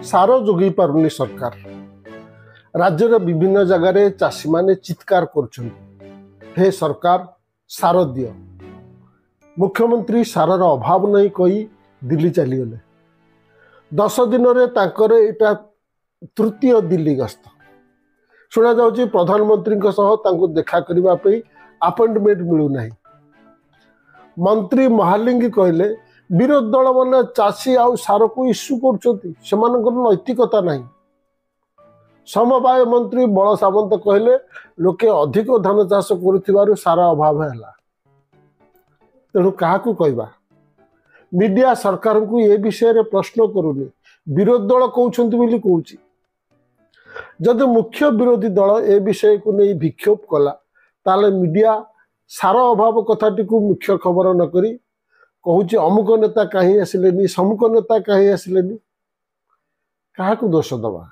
सार जोगी पारुनी सरकार राज्यर विभिन्न जगार चाषी माने चित्कार कर सरकार सार दियो। मुख्यमंत्री सारर अभाव नहीं कही दिल्ली चलीगले। 10 दिन एटा तृतीय दिल्ली गस्त। शुणा जाउची प्रधानमंत्री देखा करने अपॉइंटमेंट मिलूना। मंत्री महालिंगी कहले विरोध दल मैंने चाषी आउ सार को इश्यू कर नैतिकता नहीं। समवाय मंत्री बल सामंत कहले लोके अधिक धान चाष कर सार अभाव है। तेणु क्या कहवा मीडिया सरकार को ये विषय रे प्रश्न करूनी। विरोध दल कहते कहूँ जदि मुख्य विरोधी दल ए विषय को नहीं विक्षोभ कला ताले मीडिया सार अभाव कथाटी को मुख्य खबर न करी कहूँ अमुक नेता कहीं आसिलेनी समुक नेता कहीं आसिलेनी। क्या दोष दबा।